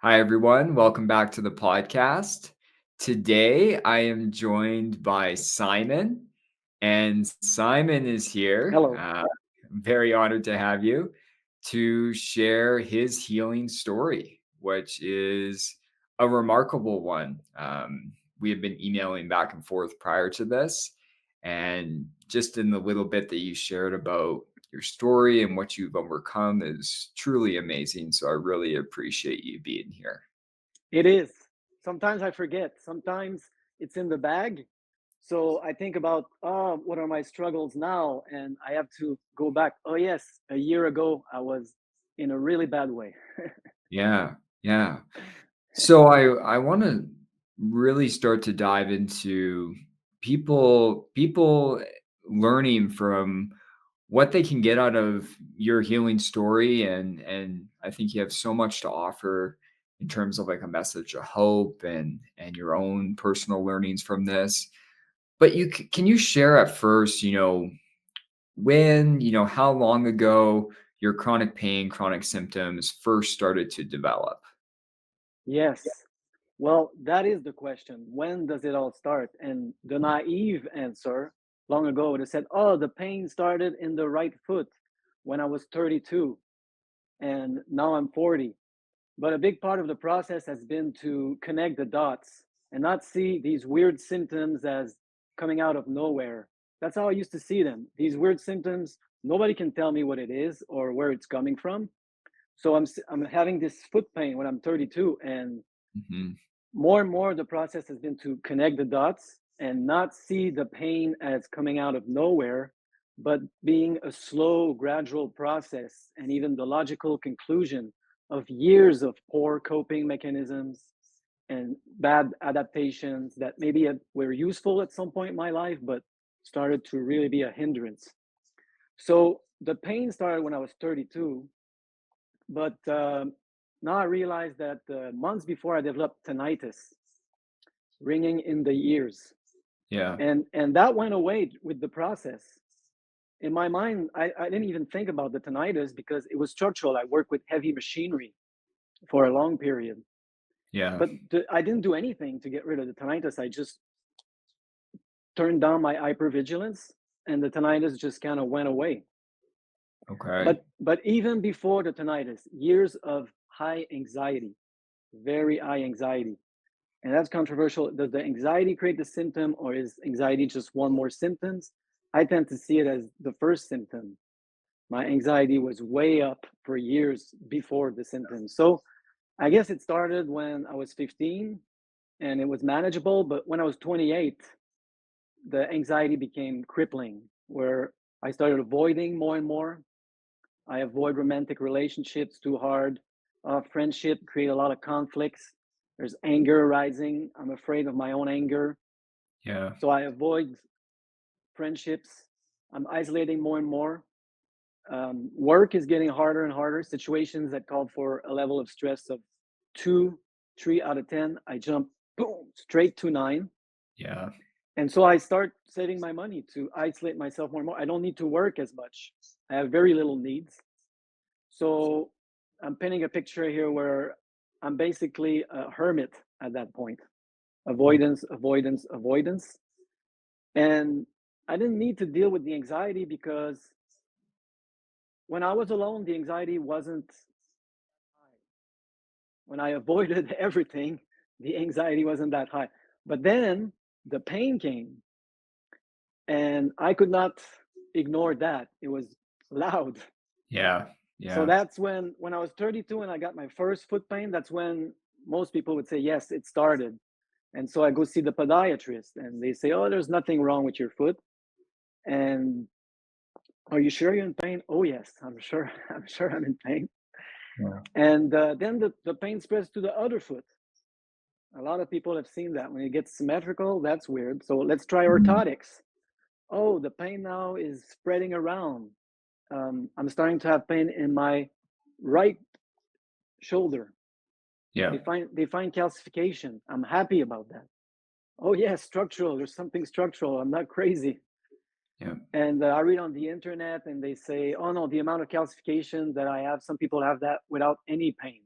Hi, everyone. Welcome back to the podcast. Today, I am joined by Simon, and Simon is here. Hello. I'm very honored to have you to share his healing story, which is a remarkable one. We have been emailing back and forth prior to this, and just in the little bit that you shared about your story and what you've overcome is truly amazing. So I really appreciate you being here. It is. Sometimes I forget. Sometimes it's in the bag. So I think about, oh, what are my struggles now? And I have to go back. Oh, yes, a year ago, I was in a really bad way. Yeah, yeah. So I want to really start to dive into people learning from what they can get out of your healing story, and I think you have so much to offer in terms of like a message of hope and your own personal learnings from this. But can you share at first, when, how long ago your chronic pain, chronic symptoms first started to develop? Yes. Well, that is the question. When does it all start? And the naive answer long ago would have said, oh, the pain started in the right foot when I was 32 and now I'm 40. But a big part of the process has been to connect the dots and not see these weird symptoms as coming out of nowhere. That's how I used to see them. These weird symptoms, nobody can tell me what it is or where it's coming from. So I'm having this foot pain when I'm 32, and Mhm. more and more the process has been to connect the dots and not see the pain as coming out of nowhere, but being a slow, gradual process, and even the logical conclusion of years of poor coping mechanisms and bad adaptations that maybe were useful at some point in my life, but started to really be a hindrance. So the pain started when I was 32, but now I realized that months before I developed tinnitus, ringing in the ears, Yeah. and that went away with the process. In my mind, I didn't even think about the tinnitus because it was structural. I worked with heavy machinery for a long period, Yeah. but I didn't do anything to get rid of the tinnitus. I just turned down my hypervigilance, and the tinnitus just kind of went away. Okay. But even before the tinnitus, years of high anxiety, very high anxiety. And that's controversial. Does the anxiety create the symptom, or is anxiety just one more symptoms? I tend to see it as the first symptom. My anxiety was way up for years before the symptoms. So I guess it started when I was 15 and it was manageable. But when I was 28, the anxiety became crippling, where I started avoiding more and more. I avoid romantic relationships too hard. Friendship create a lot of conflicts. There's anger rising. I'm afraid of my own anger. Yeah. So I avoid friendships. I'm isolating more and more. Work is getting harder and harder. Situations that called for a level of stress of 2, 3 out of 10, I jump boom straight to 9. Yeah. And so I start saving my money to isolate myself more and more. I don't need to work as much. I have very little needs. So I'm painting a picture here where I'm basically a hermit at that point. Avoidance, avoidance, avoidance. And I didn't need to deal with the anxiety because when I was alone, the anxiety wasn't high. When I avoided everything, the anxiety wasn't that high. But then the pain came, and I could not ignore that. It was loud. Yeah. So Yeah. that's when I was 32 and I got my first foot pain, that's when most people would say, yes, it started. And so I go see the podiatrist and they say, oh, there's nothing wrong with your foot. And are you sure you're in pain? Oh, yes, I'm sure. I'm sure I'm in pain. Yeah. And then the pain spreads to the other foot. A lot of people have seen that when it gets symmetrical, that's weird. So let's try Mhm. orthotics. Oh, the pain now is spreading around. I'm starting to have pain in my right shoulder. Yeah. They find calcification. I'm happy about that. Oh yes, structural. There's something structural. I'm not crazy. Yeah. And I read on the internet, and they say, oh no, the amount of calcification that I have. Some people have that without any pains.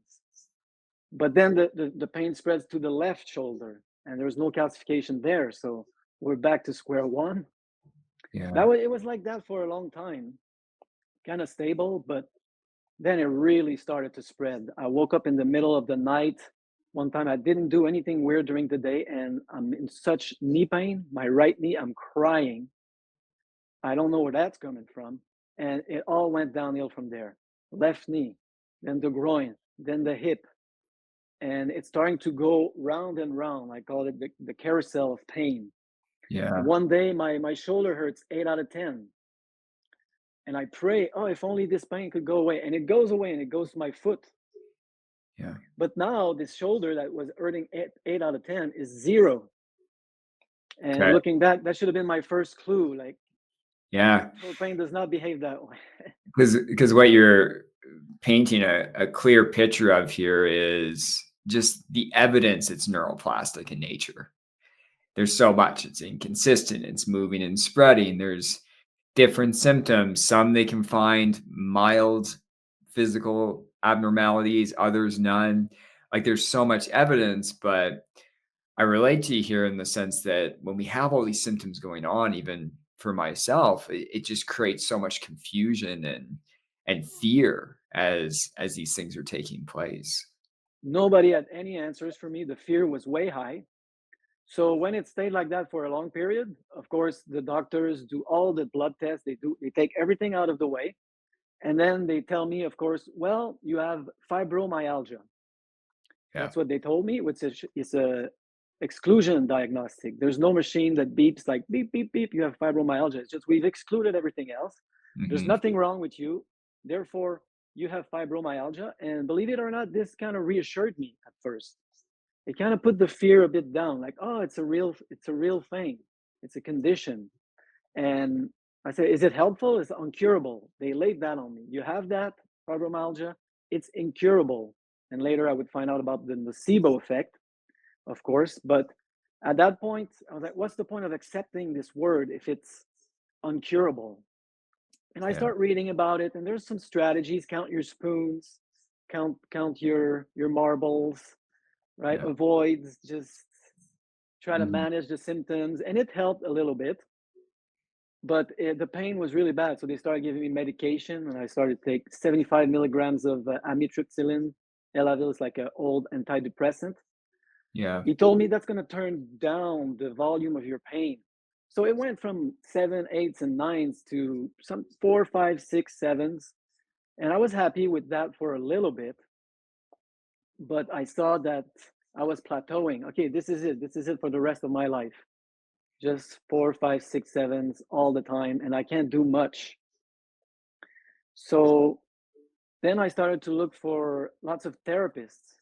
But then the pain spreads to the left shoulder, and there's no calcification there. So we're back to square one. Yeah. It was like that for a long time, kind of stable, but then it really started to spread. I woke up in the middle of the night. One time I didn't do anything weird during the day, and I'm in such knee pain, my right knee, I'm crying. I don't know where that's coming from. And it all went downhill from there. Left knee, then the groin, then the hip. And it's starting to go round and round. I call it the carousel of pain. And Yeah. one day my shoulder hurts 8 out of 10. And I pray, oh, if only this pain could go away. And it goes away and it goes to my foot. Yeah. But now this shoulder that was hurting 8 out of 10 is 0. And Okay. looking back, that should have been my first clue. Like, Yeah. actual pain does not behave that way. Because what you're painting a clear picture of here is just the evidence it's neuroplastic in nature. There's so much. It's inconsistent, it's moving and spreading. There's different symptoms. Some they can find mild physical abnormalities, others none. Like there's so much evidence, but I relate to you here in the sense that when we have all these symptoms going on, even for myself, it just creates so much confusion and fear as these things are taking place. Nobody had any answers for me. The fear was way high. So when it stayed like that for a long period, of course, the doctors do all the blood tests. They take everything out of the way, and then they tell me, of course, well, you have fibromyalgia. Yeah. That's what they told me, which is a exclusion diagnostic. There's no machine that beeps like beep beep beep. You have fibromyalgia. It's just we've excluded everything else. There's Hmm. nothing wrong with you. Therefore, you have fibromyalgia. And believe it or not, this kind of reassured me at first. It kind of put the fear a bit down, like, oh, it's a real thing. It's a condition. And I said, is it helpful? It's uncurable. They laid that on me. You have that fibromyalgia, it's incurable. And later I would find out about the nocebo effect, of course. But at that point, I was like, what's the point of accepting this word if it's uncurable? And I Yeah. start reading about it, and there's some strategies: count your spoons, count your marbles, right? Yeah. Avoid, just try to Hmm. manage the symptoms, and it helped a little bit. But the pain was really bad, so they started giving me medication, and I started to take 75 milligrams of amitriptyline. Elavil is like an old antidepressant. Yeah. He told me that's going to turn down the volume of your pain. So it went from seven, eights, and nines to some four, five, six, sevens. And I was happy with that for a little bit, but I saw that I was plateauing. Okay, this is it. This is it for the rest of my life. Just four, five, six, sevens all the time, and I can't do much. So then I started to look for lots of therapists,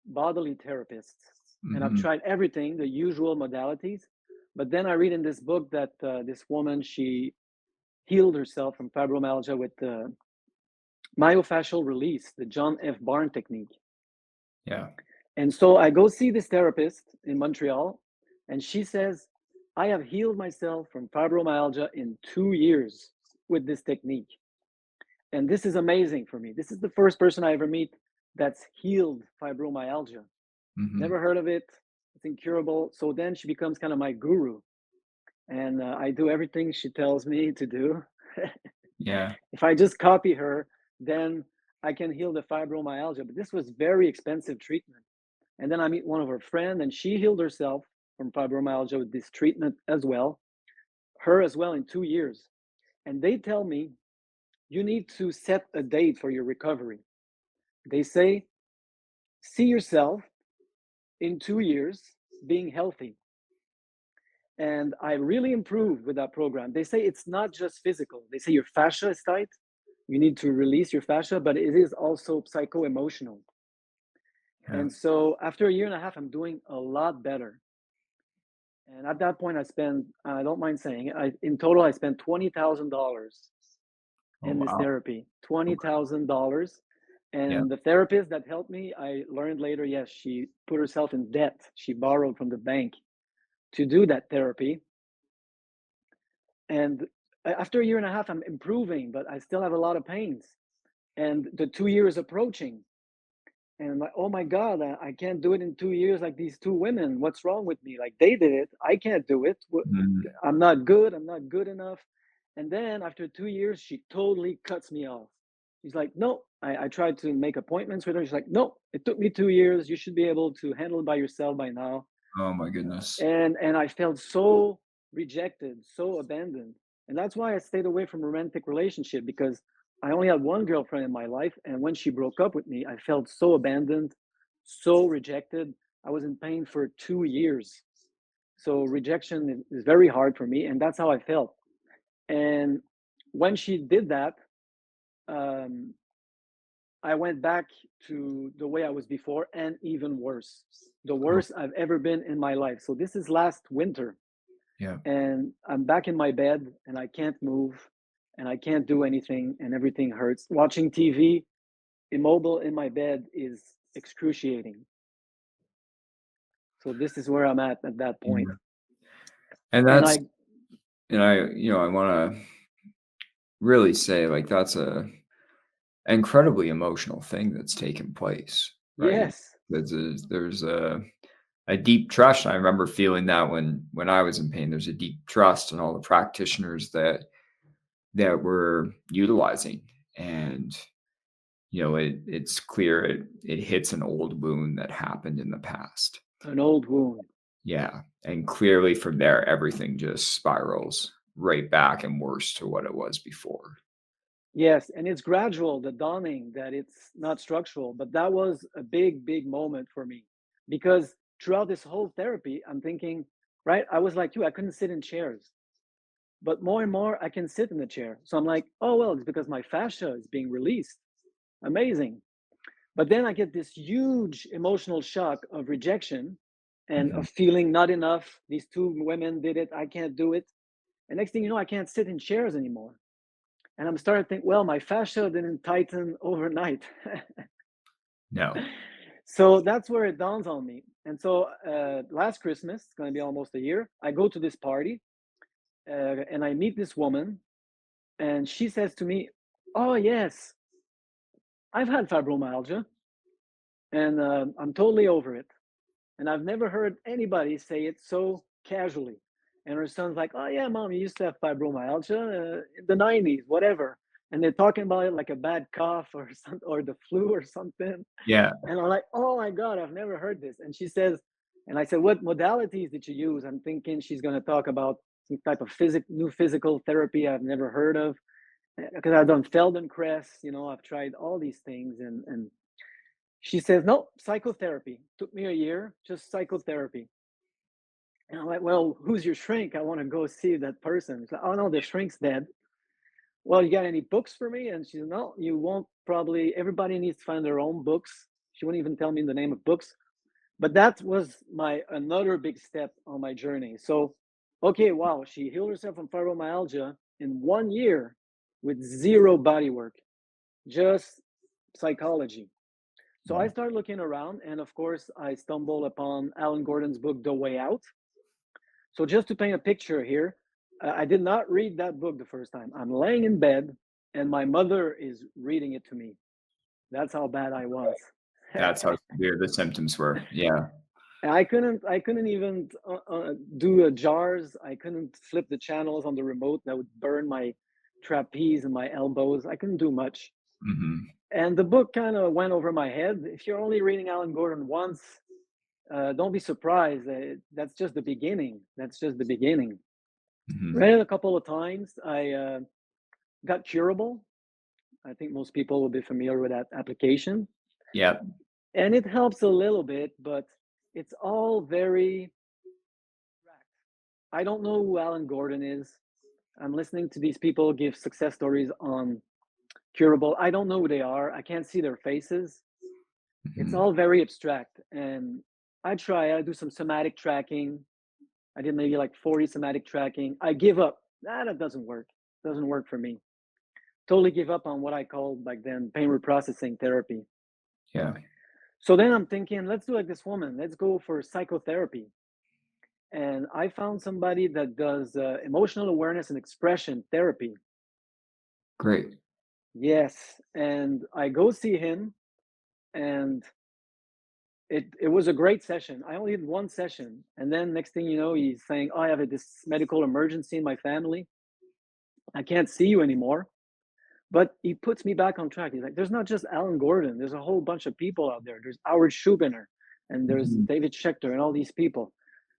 bodily therapists, and I've Hmm. tried everything, the usual modalities. But then I read in this book that this woman, she healed herself from fibromyalgia with the myofascial release, the John F. Barn technique. Yeah. And so I go see this therapist in Montreal, and she says, I have healed myself from fibromyalgia in 2 years with this technique. And this is amazing for me. This is the first person I ever meet that's healed fibromyalgia. Hmm. Never heard of it. It's incurable. So then she becomes kind of my guru. And I do everything she tells me to do. Yeah. If I just copy her, then I can heal the fibromyalgia. But this was very expensive treatment. And then I meet one of her friends, and she healed herself from fibromyalgia with this treatment as well. Her as well in 2 years. And they tell me you need to set a date for your recovery. They say, see yourself in 2 years being healthy. And I really improved with that program. They say it's not just physical. They say your fascia is tight. You need to release your fascia, but it is also psycho emotional. Yeah. And so after a year and a half, I'm doing a lot better. And at that point, I spent, I don't mind saying it, in total, I spent $20,000 Oh in this wow. therapy. Okay. $20,000. Yeah. And the therapist that helped me, I learned later, yes, she put herself in debt. She borrowed from the bank to do that therapy. And after a year and a half, I'm improving, but I still have a lot of pains. And the 2 years approaching. And I'm like, oh my God, I can't do it in 2 years like these two women. What's wrong with me? Like they did it. I can't do it. Mhm. I'm not good. I'm not good enough. And then after 2 years, she totally cuts me off. She's like, no, I tried to make appointments with her. She's like, no, it took me 2 years. You should be able to handle it by yourself by now. Oh my goodness. And I felt so rejected, so abandoned. And that's why I stayed away from romantic relationship because I only had one girlfriend in my life, and when she broke up with me, I felt so abandoned, so rejected. I was in pain for 2 years. So rejection is very hard for me, and that's how I felt. And when she did that, um, I went back to the way I was before, and even worse, the Oh, worst I've ever been in my life. So this is last winter, yeah. and I'm back in my bed and I can't move and I can't do anything and everything hurts. Watching TV, immobile in my bed is excruciating. So this is where I'm at that point. Yeah. And And that's I and I wanna really say, like, that's a incredibly emotional thing that's taken place, right? yes, There's a deep trust. I remember feeling that when I was in pain, there's a deep trust in all the practitioners that we're utilizing, and, it's clear it hits an old wound that happened in the past. an old wound. Yeah, and clearly from there, everything just spirals right back and worse to what it was before. Yes, and it's gradual, the dawning that it's not structural, but that was a big, big moment for me because throughout this whole therapy, I'm thinking, right? I was like you, I couldn't sit in chairs. But more and more, I can sit in the chair. So I'm like, oh, well, it's because my fascia is being released. Amazing. But then I get this huge emotional shock of rejection and Mhm. of feeling not enough. These two women did it. I can't do it. And next thing you know, I can't sit in chairs anymore. And I'm starting to think, well, my fascia didn't tighten overnight. No. So that's where it dawns on me. And so last Christmas, it's going to be almost a year, I go to this party and I meet this woman. And she says to me, oh, yes, I've had fibromyalgia and I'm totally over it. And I've never heard anybody say it so casually. And her son's like, oh, yeah, mom, you used to have fibromyalgia in the 90s, whatever. And they're talking about it like a bad cough or something, or the flu or something. Yeah. And I'm like, oh my God, I've never heard this. And she says, and I said, what modalities did you use? I'm thinking she's going to talk about some type of new physical therapy I've never heard of because I've done Feldenkrais, I've tried all these things. And she says, no, psychotherapy. Took me a year, just psychotherapy. And I'm like, well, who's your shrink? I want to go see that person. She's like, oh, no, the shrink's dead. Well, you got any books for me? And she said, no, you won't probably, everybody needs to find their own books. She wouldn't even tell me the name of books. But that was my another big step on my journey. So, okay, wow, she healed herself from fibromyalgia in 1 year with zero body work, just psychology. So I Mhm. started looking around, and of course, I stumbled upon Alan Gordon's book, The Way Out. So just to paint a picture here, I did not read that book the first time. I'm laying in bed, and my mother is reading it to me. That's how bad I was. That's how severe the symptoms were. Yeah. I couldn't even do jars. I couldn't flip the channels on the remote. That would burn my trapeze and my elbows. I couldn't do much. Mhm. And the book kind of went over my head. If you're only reading Alan Gordon once, don't be surprised. That's just the beginning. That's just the beginning. Mhm. Read it a couple of times. I got curable. I think most people will be familiar with that application. Yep. And it helps a little bit, but it's all very abstract. I don't know who Alan Gordon is. I'm listening to these people give success stories on curable. I don't know who they are. I can't see their faces. It's Mhm. all very abstract. And I do some somatic tracking. I did maybe like 40 somatic tracking. I give up. That doesn't work. Doesn't work for me. Totally give up on what I called back then pain reprocessing therapy. Yeah. So then I'm thinking, let's do like this woman. Let's go for psychotherapy. And I found somebody that does emotional awareness and expression therapy. Great. Yes. And I go see him, and it was a great session. I only did one session, and then next thing you know, he's saying, "Oh, I have this medical emergency in my family. I can't see you anymore." But he puts me back on track. He's like, "There's not just Alan Gordon. There's a whole bunch of people out there. There's Howard Schubiner, and there's Mhm. David Schechter, and all these people."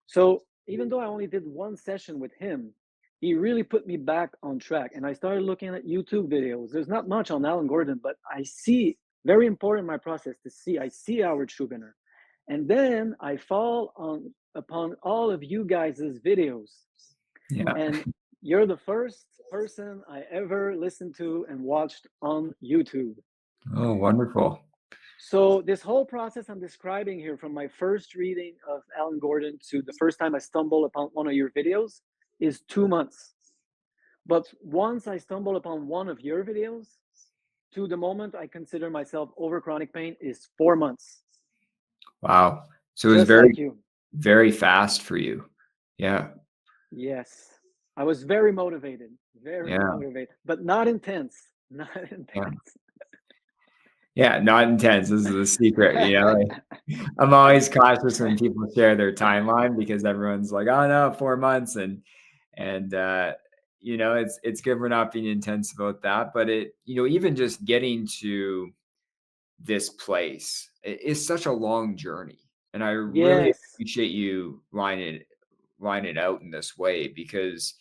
So even though I only did one session with him, he really put me back on track. And I started looking at YouTube videos. There's not much on Alan Gordon, but I see, very important in my process to see. I see Howard Schubiner, and then I fall on upon all of you guys' videos, Yeah. and you're the first person I ever listened to and watched on YouTube. Oh, wonderful. So this whole process I'm describing here, from my first reading of Alan Gordon to the first time I stumble upon one of your videos, is 2 months. But once I stumble upon one of your videos, to the moment I consider myself over chronic pain, is 4 months. Wow. So it was Just very, like you. very fast for you. Yeah. Yes. I was very motivated, very Yeah. motivated, but not intense. Not Yeah. intense. Yeah. Not intense. This is the secret, like, I'm always cautious when people share their timeline because everyone's like, "Oh no, 4 months," and it's good we're not being intense about that, but even just getting to this place is such a long journey, and I really Yes. appreciate you line it out in this way because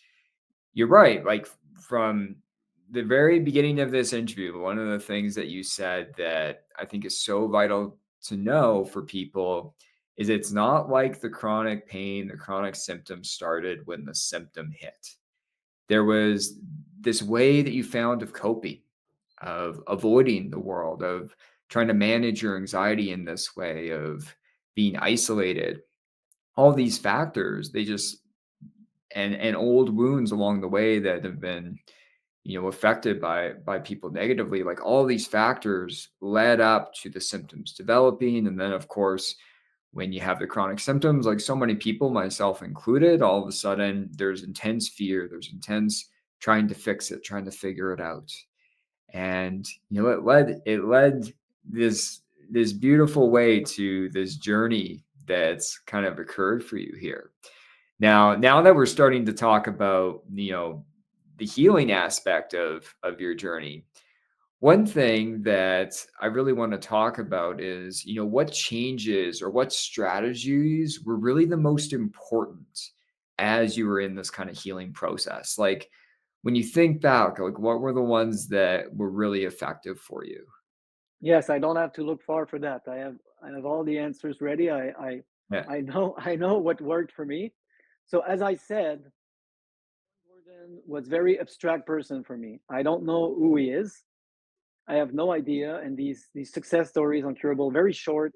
you're right. Like from the very beginning of this interview, one of the things that you said that I think is so vital to know for people is it's not like the chronic pain, the chronic symptoms started when the symptom hit. There was this way that you found of coping, of avoiding the world, of trying to manage your anxiety in this way, of being isolated. All these factors, they just and old wounds along the way that have been affected by people negatively, like all these factors led up to the symptoms developing. And then of course when you have the chronic symptoms, like so many people, myself included, all of a sudden there's intense fear, there's intense trying to fix it, trying to figure it out. And it led this beautiful way to this journey that's kind of occurred for you here. Now that we're starting to talk about, the healing aspect of your journey, one thing that I really want to talk about is, what changes or what strategies were really the most important as you were in this kind of healing process? Like when you think back, like what were the ones that were really effective for you? Yes, I don't have to look far for that. I have all the answers ready. Yeah. I know I know what worked for me. So as I said, Gordon was very abstract person for me. I don't know who he is. I have no idea. And these success stories on Curable, very short,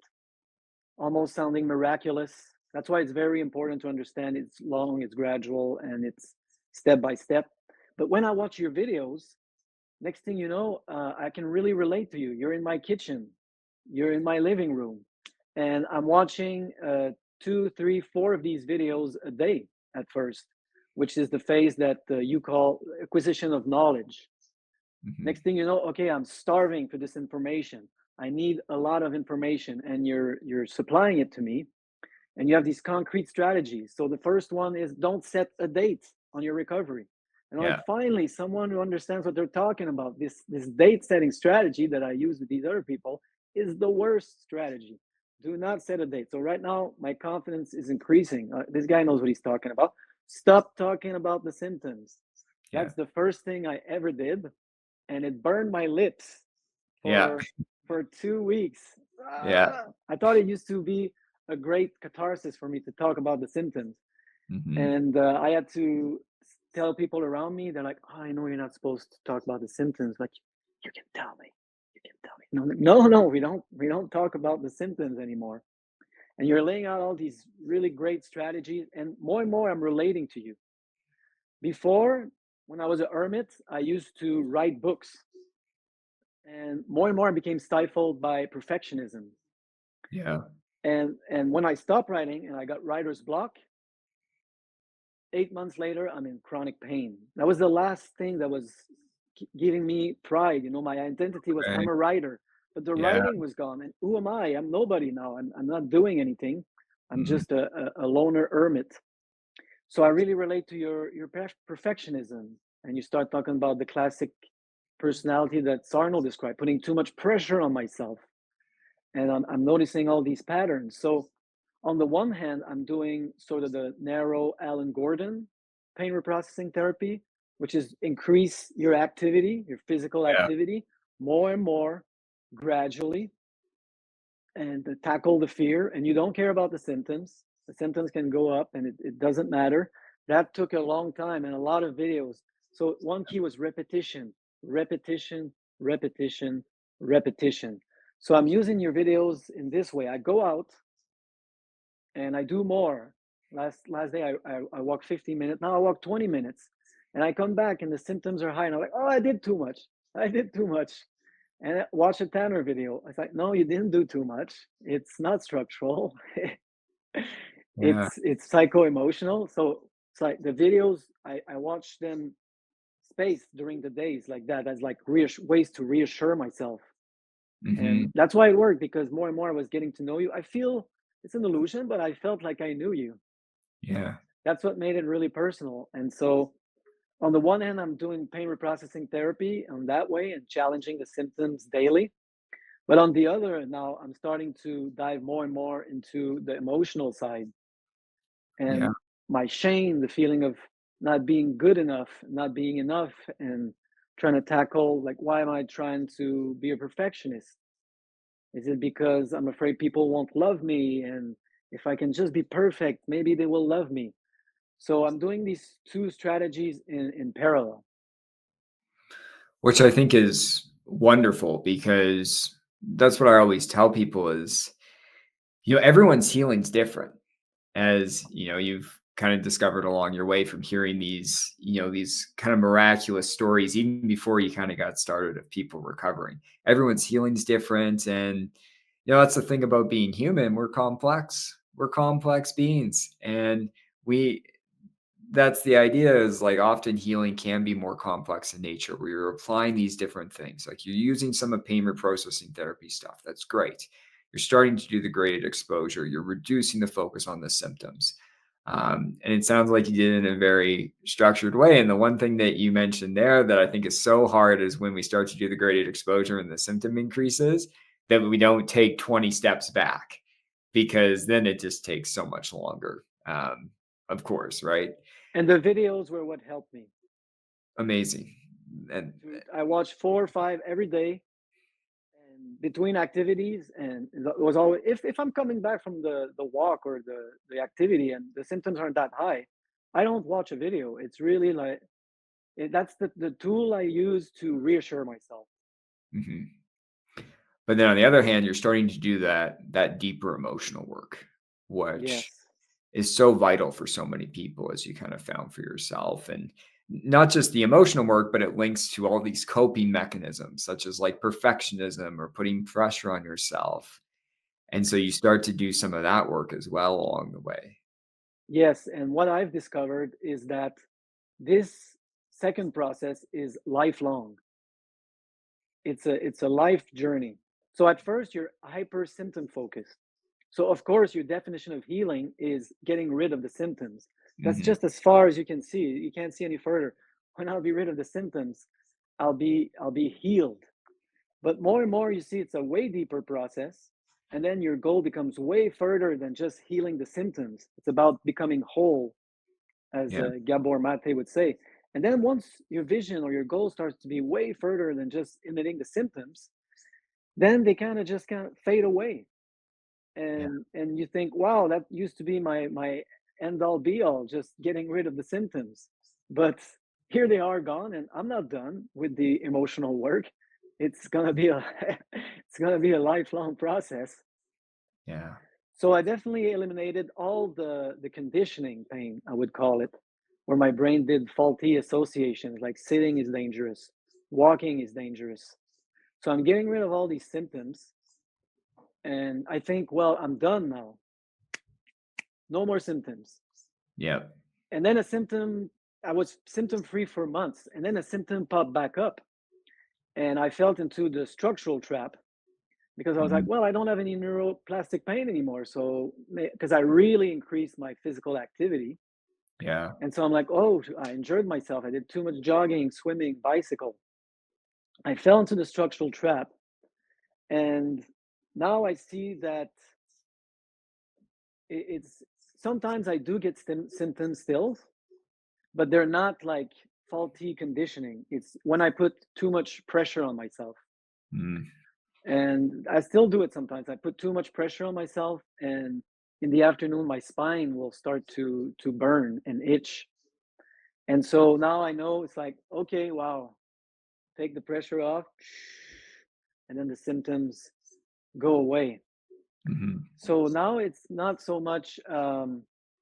almost sounding miraculous. That's why it's very important to understand it's long, it's gradual, and it's step by step. But when I watch your videos, next thing you know, I can really relate to you. You're in my kitchen, you're in my living room, and I'm watching two, three, four of these videos a day at first, which is the phase that you call acquisition of knowledge. Mhm. Next thing you know, okay, I'm starving for this information. I need a lot of information, and you're supplying it to me, and you have these concrete strategies. So the first one is don't set a date on your recovery. And I'm like, Yeah. finally, someone who understands what they're talking about. This date setting strategy that I use with these other people is the worst strategy. Do not set a date. So right now, my confidence is increasing. This guy knows what he's talking about. Stop talking about the symptoms. Yeah. That's the first thing I ever did, and it burned my lips Yeah. for 2 weeks. Yeah. I thought it used to be a great catharsis for me to talk about the symptoms, Mhm. and I had to tell people around me. They're like, "Oh, I know you're not supposed to talk about the symptoms, but you can tell me. You can tell me." No, no, no. We don't talk about the symptoms anymore. And you're laying out all these really great strategies, and more, I'm relating to you. Before, when I was a hermit, I used to write books, and more I became stifled by perfectionism. Yeah. And when I stopped writing and I got writer's block, 8 months later, I'm in chronic pain. That was the last thing that was giving me pride. My identity was I'm Right. a writer, but the Yeah. writing was gone. And who am I? I'm nobody now. I'm not doing anything. I'm Mhm. just a loner hermit. So I really relate to your perfectionism, and you start talking about the classic personality that Sarno described, putting too much pressure on myself, and I'm noticing all these patterns. So on the one hand, I'm doing sort of the narrow Alan Gordon pain reprocessing therapy, which is increase your activity, your physical Yeah. activity, more and more gradually, and tackle the fear. And you don't care about the symptoms. The symptoms can go up, and it doesn't matter. That took a long time and a lot of videos. So one key was repetition, repetition, repetition, repetition. So I'm using your videos in this way. I go out and I do more. Last day I walked 15 minutes. Now I walk 20 minutes, and I come back and the symptoms are high. And I'm like, oh, I did too much. I did too much. And I watch a Tanner video. I was like, no, you didn't do too much. It's not structural. Yeah. It's psycho emotional. So it's like the videos I watch them spaced during the days like that as like ways to reassure myself. And Mhm. that's why it worked, because more and more I was getting to know you. I feel it's an illusion, but I felt like I knew you. Yeah. That's what made it really personal. And so, on the one hand, I'm doing pain reprocessing therapy on that way and challenging the symptoms daily. But on the other, now I'm starting to dive more and more into the emotional side Yeah. and my shame, the feeling of not being good enough, not being enough, and trying to tackle like, why am I trying to be a perfectionist? Is it because I'm afraid people won't love me? And if I can just be perfect, maybe they will love me. So I'm doing these two strategies in parallel. Which I think is wonderful because that's what I always tell people is, everyone's healing's different. As, you've kind of discovered along your way from hearing these kind of miraculous stories even before you kind of got started of people recovering. Everyone's healing's different, and that's the thing about being human. We're complex. We're complex beings, and we that's the idea is like often healing can be more complex in nature where you're applying these different things. Like you're using some of pain reprocessing therapy stuff. That's great. You're starting to do the graded exposure. You're reducing the focus on the symptoms. And it sounds like you did it in a very structured way. And the one thing that you mentioned there that I think is so hard is when we start to do the graded exposure and the symptom increases, that we don't take 20 steps back because then it just takes so much longer. Of course, right? And the videos were what helped me. Amazing. And I watched 4 or 5 every day, and between activities, and it was always, if I'm coming back from the walk or the activity and the symptoms aren't that high, I don't watch a video. It's really like that's the tool I use to reassure myself. mhm. But then on the other hand, you're starting to do that deeper emotional work, which Yes. is so vital for so many people as you kind of found for yourself. And not just the emotional work, but it links to all these coping mechanisms, such as like perfectionism or putting pressure on yourself. And so you start to do some of that work as well along the way. Yes, and what I've discovered is that this second process is lifelong. It's a life journey. So at first you're hyper symptom focused. So of course your definition of healing is getting rid of the symptoms. That's Mhm. just as far as you can see. You can't see any further. When I'll be rid of the symptoms, I'll be healed. But more and more you see it's a way deeper process. And then your goal becomes way further than just healing the symptoms. It's about becoming whole, as Yeah. Gabor Mate would say. And then once your vision or your goal starts to be way further than just emitting the symptoms, then they kind of fade away. Yeah. And you think, wow, that used to be my end all be all, just getting rid of the symptoms. But here they are gone, and I'm not done with the emotional work. It's gonna be a it's gonna be a lifelong process. Yeah. So I definitely eliminated all the conditioning pain, I would call it, where my brain did faulty associations like sitting is dangerous, walking is dangerous. So I'm getting rid of all these symptoms, and I think, well, I'm done now. No more symptoms. Yeah. And then a symptom, I was symptom free for months, and then a symptom popped back up, and I fell into the structural trap. because I was like, Mhm. well, I don't have any neuroplastic pain anymore. So, because I really increased my physical activity. Yeah. And so I'm like, oh, I enjoyed myself. I did too much jogging, swimming, bicycle. I fell into the structural trap. And now I see that it's sometimes I do get symptoms still, but they're not like faulty conditioning. It's when I put too much pressure on myself. Mm. And I still do it sometimes. I put too much pressure on myself, and in the afternoon my spine will start to burn and itch. And so now I know it's like, okay, wow, take the pressure off, and then the symptoms go away. Mhm. So now it's not so much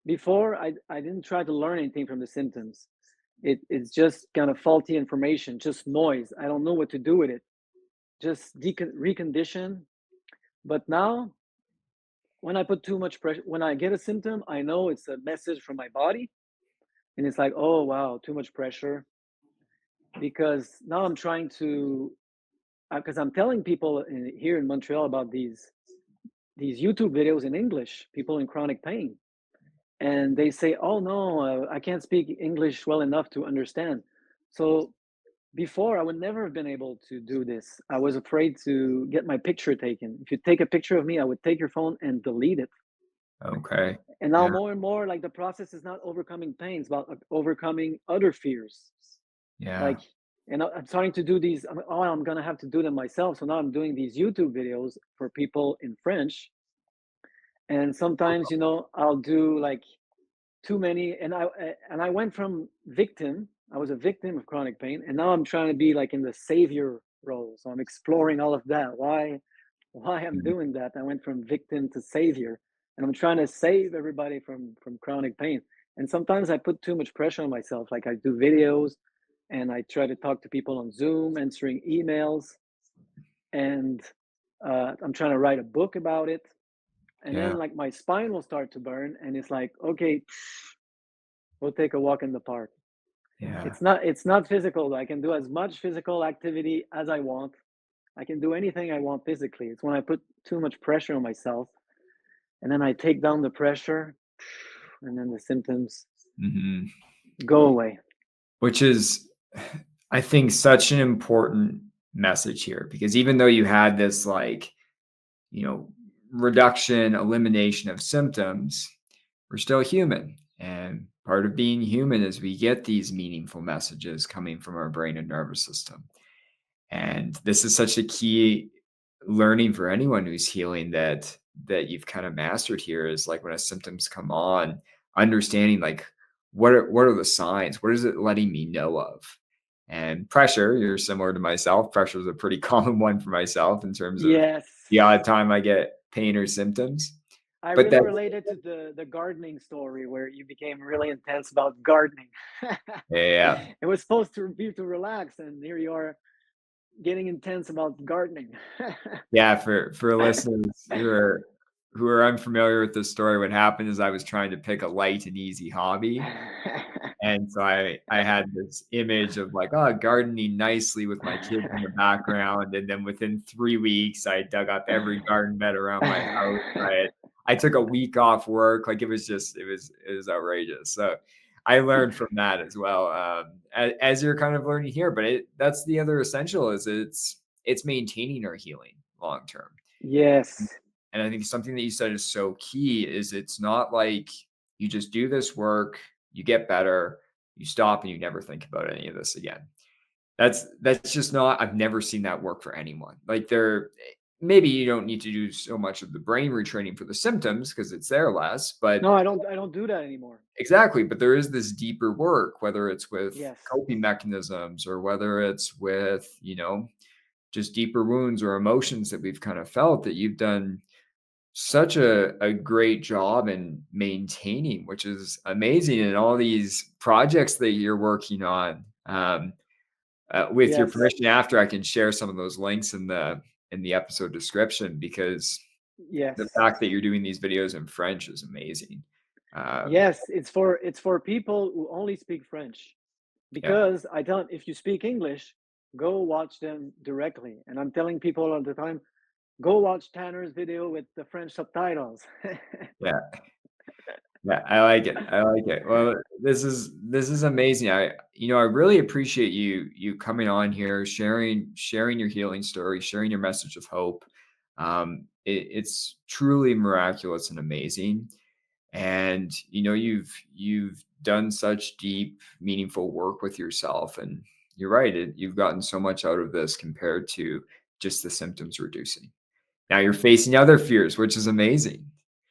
before I didn't try to learn anything from the symptoms. It's just kind of faulty information, just noise. I don't know what to do with it. Just recondition. But now when I put too much pressure, when I get a symptom, I know it's a message from my body. And it's like, oh, wow, too much pressure. Because now I'm trying to, because I'm telling people here in Montreal about these YouTube videos in English, people in chronic pain. And they say, oh, no, I can't speak English well enough to understand. So before, I would never have been able to do this. I was afraid to get my picture taken. If you take a picture of me, I would take your phone and delete it. Okay. And now Yeah. more and more, like the process is not overcoming pain, it's about overcoming other fears. Yeah. Like, and I'm starting to do these. Oh, I'm gonna have to do them myself. So now I'm doing these YouTube videos for people in French. And sometimes, I'll do like too many. And I went from victim. I was a victim of chronic pain, and now I'm trying to be like in the savior role. So I'm exploring all of that. Why I'm Mhm. doing that. I went from victim to savior, and I'm trying to save everybody from chronic pain. And sometimes I put too much pressure on myself. Like I do videos, and I try to talk to people on Zoom, answering emails, and I'm trying to write a book about it. And Yeah. then like my spine will start to burn, and it's like, okay, we'll take a walk in the park. Yeah. It's not physical. I can do as much physical activity as I want. I can do anything I want physically. It's when I put too much pressure on myself, and then I take down the pressure, and then the symptoms Mhm. go away. Which is, I think, such an important message here because even though you had this, like, you know, reduction, elimination of symptoms, we're still human. And part of being human is we get these meaningful messages coming from our brain and nervous system. And this is such a key learning for anyone who's healing that you've kind of mastered here is like when a symptoms come on, understanding like what are the signs? What is it letting me know of? And pressure, you're similar to myself. Pressure is a pretty common one for myself in terms of Yes, the odd time I get pain or symptoms. I But really that related to the gardening story where you became really intense about gardening. yeah, It was supposed to be to relax, and here you are getting intense about gardening. yeah, for listeners who are unfamiliar with this story, what happened is I was trying to pick a light and easy hobby. And so I had this image of like, oh, gardening nicely with my kids in the background, and then within 3 weeks, I dug up every garden bed around my house. I took a week off work, like, it was just it was outrageous. So, I learned from that as well, as you're kind of learning here, but that's the other essential is it's maintaining our healing long term. Yes, And I think something that you said is so key is it's not like you just do this work, you get better, you stop, and you never think about any of this again. That's just not I've never seen that work for anyone. Like maybe you don't need to do so much of the brain retraining for the symptoms because it's there less, but no, I don't do that anymore. exactly, but there is this deeper work, whether it's with Yes, coping mechanisms or whether it's with, just deeper wounds or emotions that we've kind of felt that you've done such a great job in maintaining, which is amazing, and all these projects that you're working on. With your yes, permission, after I can share some of those links in the episode description because the yes. fact that you're doing these videos in French is amazing. Um, Yes, it's for people who only speak French. yeah, Because I tell them, if you speak English, go watch them directly. And I'm telling people all the time, Go watch Tanner's video with the French subtitles. Yeah. Yeah, I like it. I like it. Well, this is amazing. I really appreciate you coming on here, sharing your healing story, sharing your message of hope. It's truly miraculous and amazing. And you've done such deep, meaningful work with yourself. And you're right. You've gotten so much out of this compared to just the symptoms reducing. Now you're facing other fears, which is amazing.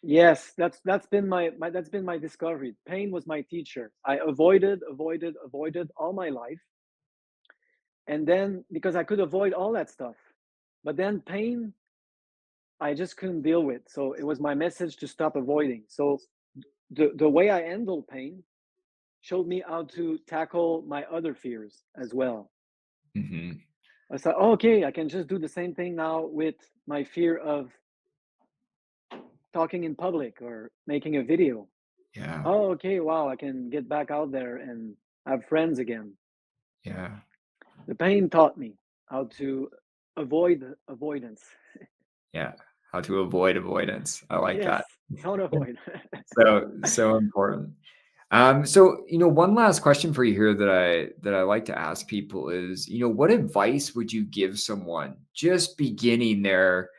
Yes, that's been my that's been my discovery. Pain was my teacher. I avoided all my life. And then because I could avoid all that stuff, but then pain I just couldn't deal with. So it was my message to stop avoiding. So the way I handle pain showed me how to tackle my other fears as well. Hmm. I thought, oh, okay, I can just do the same thing now with my fear of talking in public or making a video. Yeah. Oh, okay, wow, I can get back out there and have friends again. Yeah. The pain taught me how to avoid avoidance. Yeah. How to avoid avoidance. I like Yes, that. don't avoid. So important. So, one last question for you here that I like to ask people is, what advice would you give someone just beginning their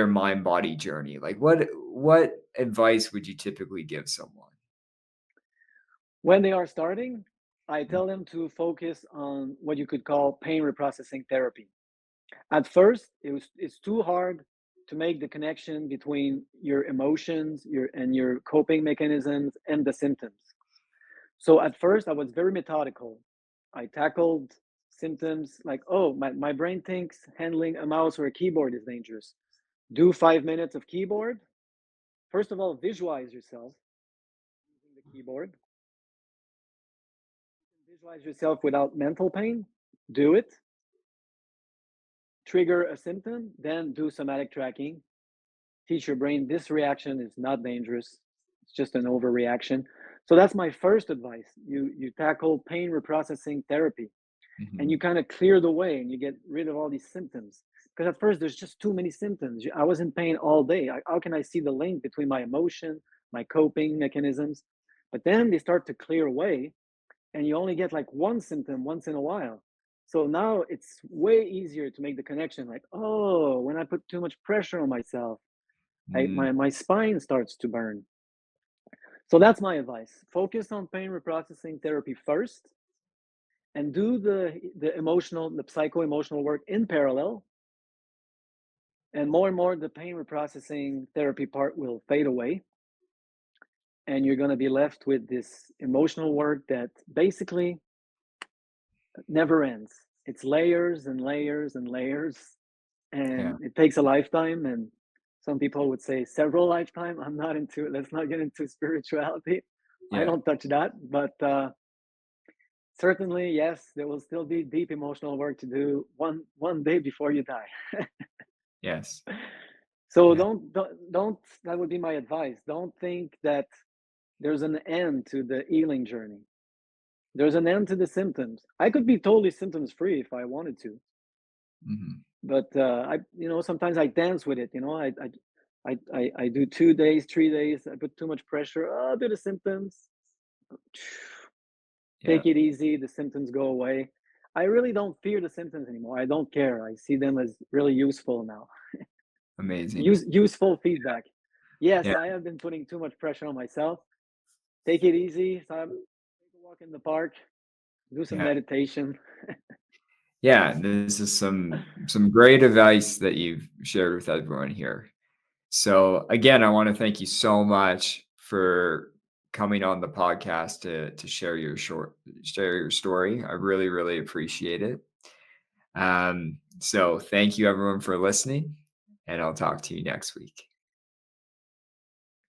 mind body journey? Like what advice would you typically give someone? When they are starting, I tell them to focus on what you could call pain reprocessing therapy. At first, it's too hard to make the connection between your emotions, your coping mechanisms and the symptoms. So at first, I was very methodical. I tackled symptoms like, oh, my brain thinks handling a mouse or a keyboard is dangerous. Do 5 minutes of keyboard. First of all, visualize yourself using the keyboard. Visualize yourself without mental pain. Do it. Trigger a symptom, then do somatic tracking. Teach your brain this reaction is not dangerous. It's just an overreaction. So that's my first advice. You tackle pain reprocessing therapy and you Mhm. kind of clear the way and you get rid of all these symptoms. Because at first there's just too many symptoms. I was in pain all day. How can I see the link between my emotion, my coping mechanisms? But then they start to clear away and you only get like one symptom once in a while. So now it's way easier to make the connection like, oh, when I put too much pressure on myself, Mm, my spine starts to burn. So that's my advice. Focus on pain reprocessing therapy first and do the psycho emotional work in parallel. And more, the pain reprocessing therapy part will fade away. And you're going to be left with this emotional work that basically never ends. It's layers and layers and layers, yeah, and it takes a lifetime. And some people would say several lifetime. I'm not into it. Let's not get into spirituality. I yeah, don't touch that, but certainly, yes, there will still be deep emotional work to do one day before you die. yes, So yeah, don't. That would be my advice. Don't think that there's an end to the healing journey. There's an end to the symptoms. I could be totally symptoms free if I wanted to, mhm, but sometimes I dance with it. I do 2 days, 3 days. I put too much pressure. Oh, do the symptoms. yeah, Take it easy. The symptoms go away. I really don't fear the symptoms anymore. I don't care. I see them as really useful now. amazing. Useful feedback. Yes, Yeah, I have been putting too much pressure on myself. Take it easy. So take a walk in the park. Do some yeah, meditation. yeah, this is some great advice that you've shared with everyone here. So, again, I wanna thank you so much for coming on the podcast to share your story. I really, really appreciate it. So thank you everyone for listening, and I'll talk to you next week.